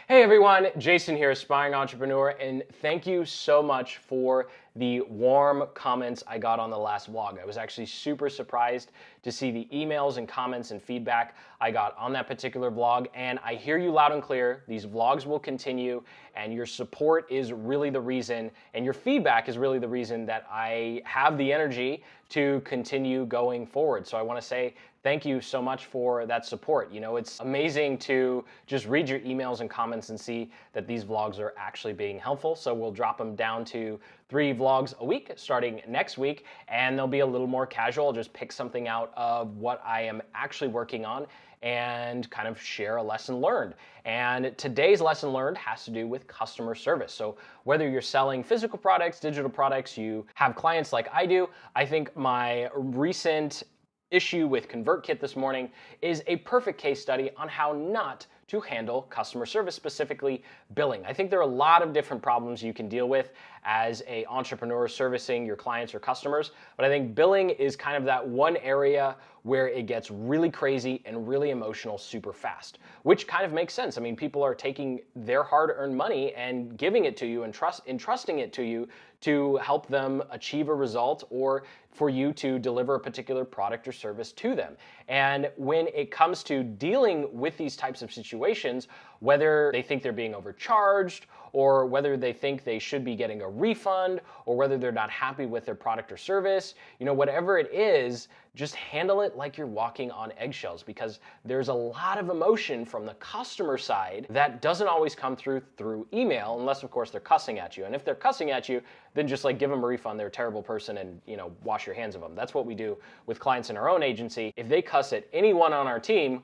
Hey everyone, Jason here, Aspiring Entrepreneur, and thank you so much for the warm comments I got on the last vlog. I was actually super surprised to see the emails and comments and feedback I got on that particular vlog, and I hear you loud and clear. These vlogs will continue, and your support is really the reason, and your feedback is really the reason that I have the energy to continue going forward. So I want to say thank you so much for that support. You know, it's amazing to just read your emails and comments and see that these vlogs are actually being helpful. So we'll drop them down to 3 vlogs a week starting next week, and they'll be a little more casual. I'll just pick something out of what I am actually working on and kind of share a lesson learned. And today's lesson learned has to do with customer service. So whether you're selling physical products, digital products, you have clients like I do, I think my recent issue with ConvertKit this morning is a perfect case study on how not to handle customer service, specifically billing. I think there are a lot of different problems you can deal with as an entrepreneur servicing your clients or customers, but I think billing is kind of that one area where it gets really crazy and really emotional super fast, which kind of makes sense. I mean, people are taking their hard-earned money and giving it to you and entrusting it to you to help them achieve a result or for you to deliver a particular product or service to them. And when it comes to dealing with these types of situations, whether they think they're being overcharged or whether they think they should be getting a refund or whether they're not happy with their product or service, you know, whatever it is, just handle it like you're walking on eggshells, because there's a lot of emotion from the customer side that doesn't always come through email, unless of course they're cussing at you. And if they're cussing at you, then just like give them a refund. They're a terrible person and, you know, wash your hands of them. That's what we do with clients in our own agency. If they cuss at anyone on our team,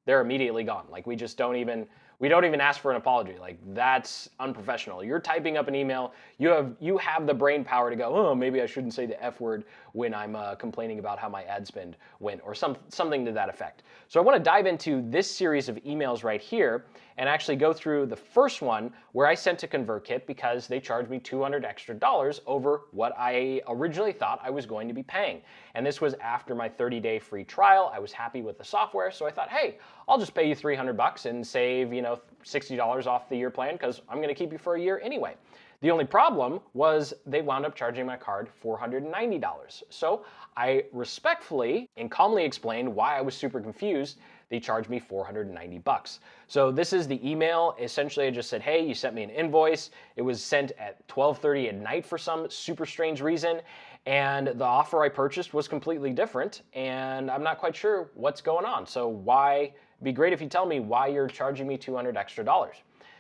they're immediately gone. Like we don't even ask for an apology. Like that's unprofessional. You're typing up an email. You have the brain power to go, oh, maybe I shouldn't say the F word when I'm complaining about how my ad spend went, or something to that effect. So I want to dive into this series of emails right here and actually go through the first one where I sent to ConvertKit because they charged me $200 extra over what I originally thought I was going to be paying. And this was after my 30-day free trial. I was happy with the software, so I thought, hey, I'll just pay you $300 and save, you know, $60 off the year plan because I'm going to keep you for a year anyway. The only problem was they wound up charging my card $490. So I respectfully and calmly explained why I was super confused. They charged me $490. So this is the email. Essentially, I just said, hey, you sent me an invoice. It was sent at 12:30 at night for some super strange reason. And the offer I purchased was completely different. And I'm not quite sure what's going on. So it'd be great if you tell me why you're charging me $200 extra.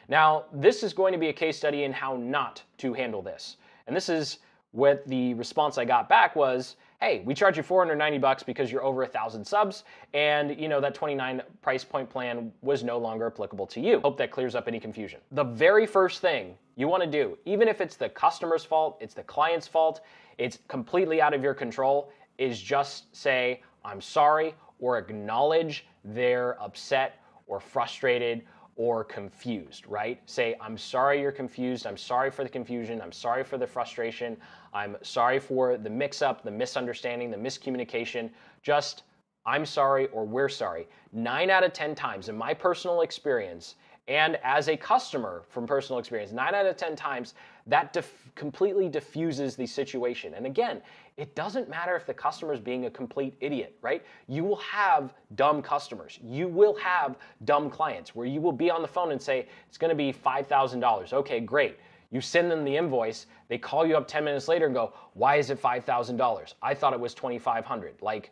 Now, this is going to be a case study in how not to handle this. And this is what the response I got back was, hey, we charge you $490 because you're over 1,000 subs, and you know that 29 price point plan was no longer applicable to you. Hope that clears up any confusion. The very first thing you want to do, even if it's the customer's fault, it's the client's fault, it's completely out of your control, is just say, I'm sorry, or acknowledge they're upset or frustrated or confused, right? Say, I'm sorry you're confused. I'm sorry for the confusion. I'm sorry for the frustration. I'm sorry for the mix-up, the misunderstanding, the miscommunication. Just, I'm sorry or we're sorry. 9 out of 10 times in my personal experience, and as a customer from personal experience, 9 out of 10 times, that completely diffuses the situation. And again, it doesn't matter if the customer is being a complete idiot, right? You will have dumb customers. You will have dumb clients where you will be on the phone and say, it's going to be $5,000. Okay, great. You send them the invoice. They call you up 10 minutes later and go, why is it $5,000? I thought it was $2,500. Like,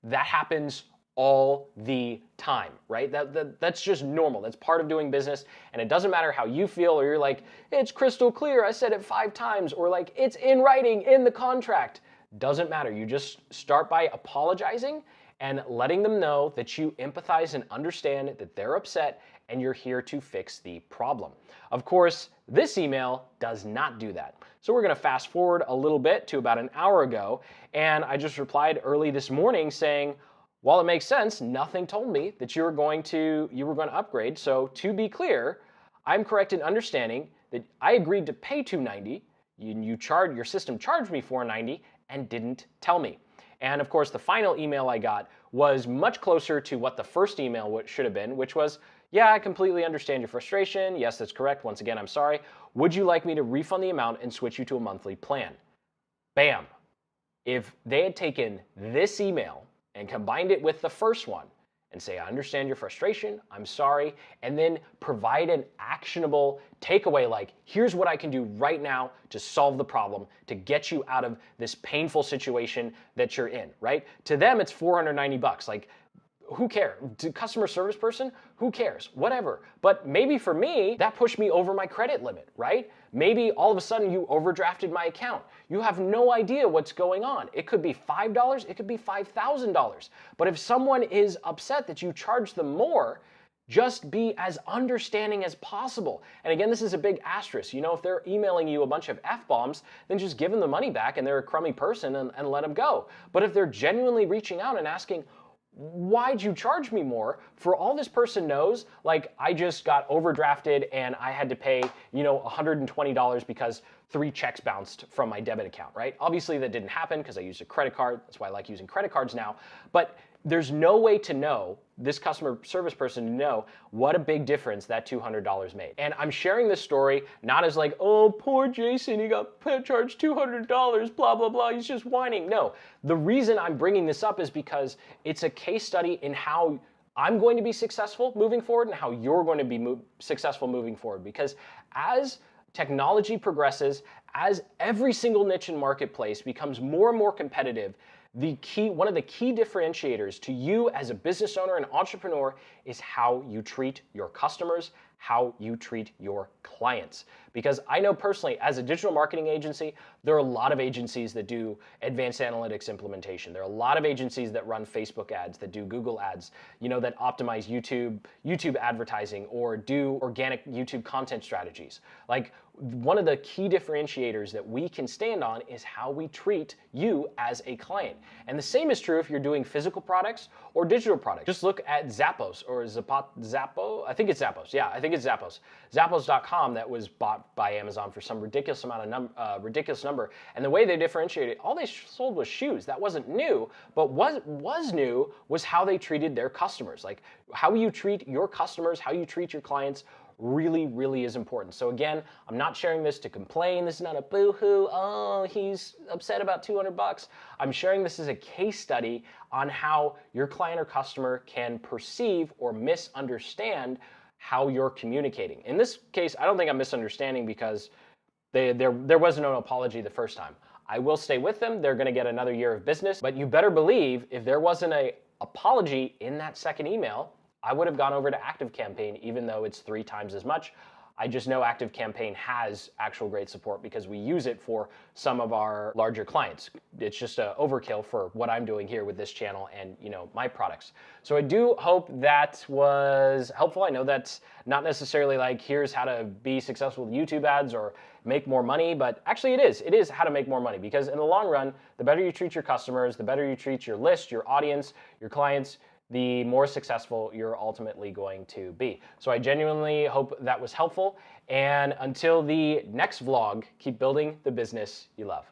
that happens all the time, right? That's just normal. That's part of doing business. And it doesn't matter how you feel, or you're like, it's crystal clear, I said it 5 times, or like, it's in writing in the contract. Doesn't matter. You just start by apologizing and letting them know that you empathize and understand that they're upset and you're here to fix the problem. Of course, this email does not do that. So we're going to fast forward a little bit to about an hour ago, and I just replied early this morning saying, while it makes sense, nothing told me that you were going to upgrade. So to be clear, I'm correct in understanding that I agreed to pay $290. Your system charged me $490 and didn't tell me. And of course, the final email I got was much closer to what the first email should have been, which was, Yeah, I completely understand your frustration. Yes, that's correct. Once again, I'm sorry. Would you like me to refund the amount and switch you to a monthly plan? Bam. If they had taken this email and combined it with the first one and say, I understand your frustration, I'm sorry, and then provide an actionable takeaway like, here's what I can do right now to solve the problem, to get you out of this painful situation that you're in, right? To them, it's 490 bucks. Like, who cares? To customer service person, who cares? Whatever. But maybe for me, that pushed me over my credit limit, right? Maybe all of a sudden you overdrafted my account. You have no idea what's going on. It could be $5, it could be $5,000. But if someone is upset that you charge them more, just be as understanding as possible. And again, this is a big asterisk. You know, if they're emailing you a bunch of F-bombs, then just give them the money back and they're a crummy person and let them go. But if they're genuinely reaching out and asking, why'd you charge me more? For all this person knows, like, I just got overdrafted and I had to pay, $120 because 3 checks bounced from my debit account, right? Obviously that didn't happen because I used a credit card. That's why I like using credit cards now. But there's no way to know, this customer service person to know what a big difference that $200 made. And I'm sharing this story not as like, oh, poor Jason, he got charged $200, blah, blah, blah, he's just whining. No, the reason I'm bringing this up is because it's a case study in how I'm going to be successful moving forward and how you're going to be successful moving forward. Because as technology progresses, as every single niche and marketplace becomes more and more competitive, one of the key differentiators to you as a business owner and entrepreneur is how you treat your customers, how you treat your clients. Because I know personally, as a digital marketing agency, there are a lot of agencies that do advanced analytics implementation. There are a lot of agencies that run Facebook ads, that do Google ads, that optimize YouTube advertising, or do organic YouTube content strategies. Like, one of the key differentiators that we can stand on is how we treat you as a client. And the same is true if you're doing physical products or digital products. Just look at Zappos or Zappo. I think it's Zappos. Yeah, I think it's Zappos. Zappos.com that was bought by Amazon for some ridiculous ridiculous number. And the way they differentiated, all they sold was shoes. That wasn't new, but what was new was how they treated their customers. Like, how you treat your customers, how you treat your clients really, really is important. So again, I'm not sharing this to complain. This is not a boo-hoo, oh, he's upset about 200 bucks. I'm sharing this as a case study on how your client or customer can perceive or misunderstand how you're communicating. In this case, I don't think I'm misunderstanding because there was no apology the first time. I will stay with them. They're going to get another year of business, but you better believe if there wasn't an apology in that second email, I would have gone over to ActiveCampaign, even though it's 3 times as much. I just know ActiveCampaign has actual great support because we use it for some of our larger clients. It's just an overkill for what I'm doing here with this channel and my products. So I do hope that was helpful. I know that's not necessarily like, here's how to be successful with YouTube ads or make more money, but actually it is. It is how to make more money, because in the long run, the better you treat your customers, the better you treat your list, your audience, your clients, the more successful you're ultimately going to be. So I genuinely hope that was helpful. And until the next vlog, keep building the business you love.